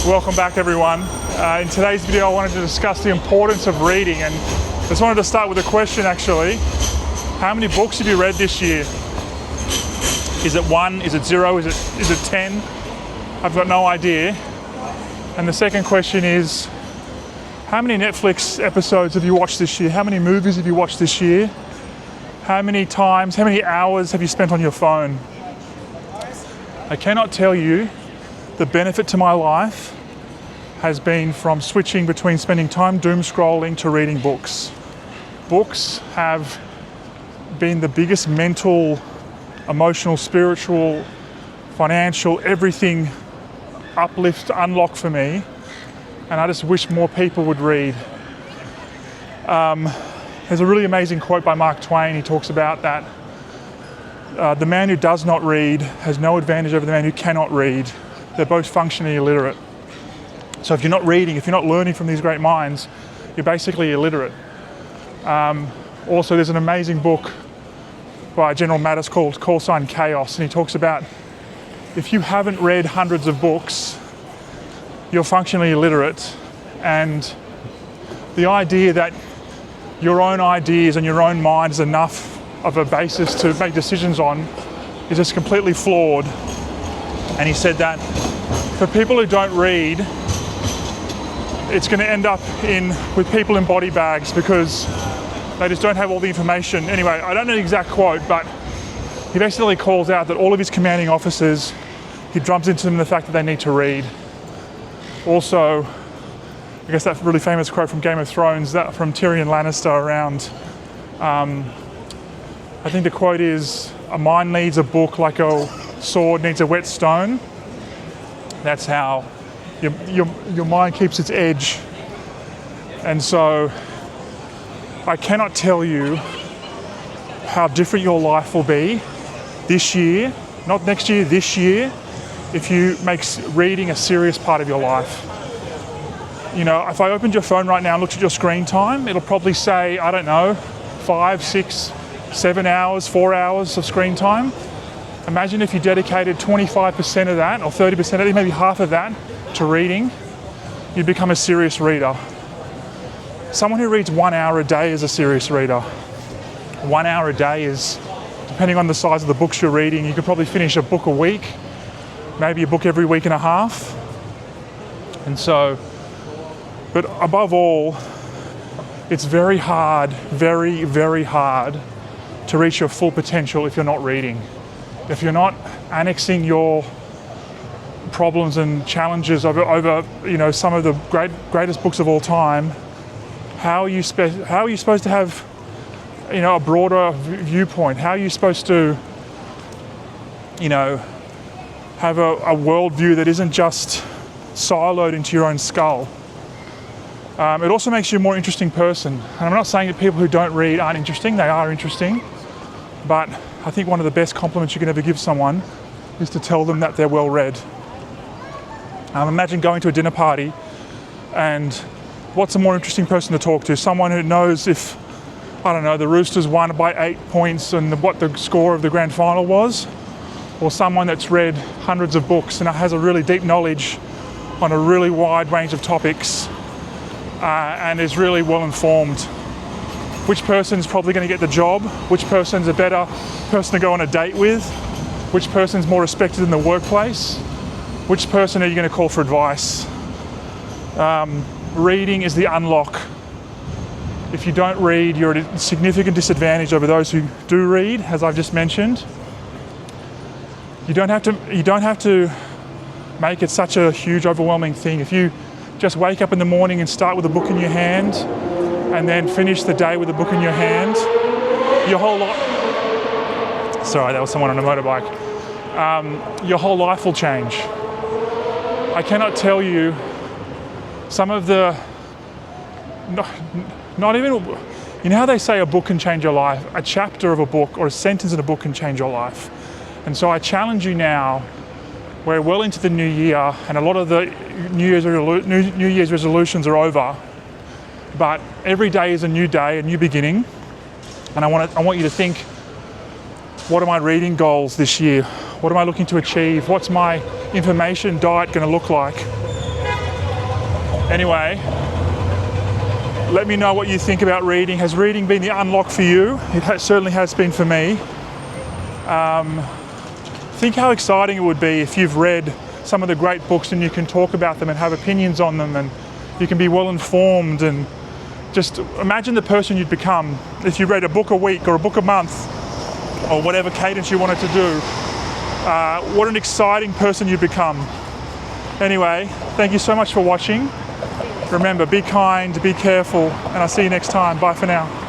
Welcome back, everyone. In today's video, I wanted to discuss the importance of reading, and I just wanted to start with a question, actually. How many books have you read this year? Is it 1? Is it 0? Is it 10? I've got no idea. And the second question is, how many Netflix episodes have you watched this year? How many movies have you watched this year? How many hours have you spent on your phone? I cannot tell you the benefit to my life has been from switching between spending time doom scrolling to reading books. Books have been the biggest mental, emotional, spiritual, financial, everything uplift, unlock for me. And I just wish more people would read. There's a really amazing quote by Mark Twain. He talks about that the man who does not read has no advantage over the man who cannot read. They're both functionally illiterate. So if you're not reading, if you're not learning from these great minds, you're basically illiterate. Also, there's an amazing book by General Mattis called Call Sign Chaos, and he talks about if you haven't read hundreds of books, you're functionally illiterate, and the idea that your own ideas and your own mind is enough of a basis to make decisions on is just completely flawed. And he said that for people who don't read, it's going to end up with people in body bags because they just don't have all the information. Anyway, I don't know the exact quote, but he basically calls out that all of his commanding officers, he drums into them the fact that they need to read. Also, I guess that really famous quote from Game of Thrones, that from Tyrion Lannister around, I think the quote is, a mind needs a book like a sword needs a whetstone. That's how your mind keeps its edge. And so I cannot tell you how different your life will be this year, not next year, this year, if you make reading a serious part of your life. You know, if I opened your phone right now and looked at your screen time, it'll probably say, I don't know, 5, 6, 7 hours, 4 hours of screen time. Imagine if you dedicated 25% of that, or 30% of it, maybe half of that, to reading, you'd become a serious reader. Someone who reads 1 hour a day is a serious reader. 1 hour a day is, depending on the size of the books you're reading, you could probably finish a book a week, maybe a book every week and a half. And so, but above all, it's very hard, very, very hard to reach your full potential if you're not reading. If you're not annexing your problems and challenges over some of the greatest books of all time, how are you supposed to have a broader viewpoint? How are you supposed to have a worldview that isn't just siloed into your own skull? It also makes you a more interesting person. And I'm not saying that people who don't read aren't interesting, they are interesting. But I think one of the best compliments you can ever give someone is to tell them that they're well read. Imagine going to a dinner party and what's a more interesting person to talk to? Someone who knows if, I don't know, the Roosters won by 8 points and what the score of the grand final was? Or someone that's read hundreds of books and has a really deep knowledge on a really wide range of topics and is really well informed? Which person's probably going to get the job? Which person's a better person to go on a date with? Which person's more respected in the workplace? Which person are you going to call for advice? Reading is the unlock. If you don't read, you're at a significant disadvantage over those who do read, as I've just mentioned. You don't have to make it such a huge, overwhelming thing. If you just wake up in the morning and start with a book in your hand, and then finish the day with a book in your hand, your whole life... Sorry, that was someone on a motorbike. Your whole life will change. I cannot tell you some of the... Not even... You know how they say a book can change your life? A chapter of a book or a sentence in a book can change your life. And so I challenge you now, we're well into the new year, and a lot of the New Year's resolutions are over. But every day is a new day, a new beginning. And I want you to think, what are my reading goals this year? What am I looking to achieve? What's my information diet going to look like? Anyway, let me know what you think about reading. Has reading been the unlock for you? It certainly has been for me. Think how exciting it would be if you've read some of the great books and you can talk about them and have opinions on them, and you can be well informed, and just imagine the person you'd become if you read a book a week or a book a month or whatever cadence you wanted to do. What an exciting person you'd become. Anyway, thank you so much for watching. Remember, be kind, be careful, and I'll see you next time. Bye for now.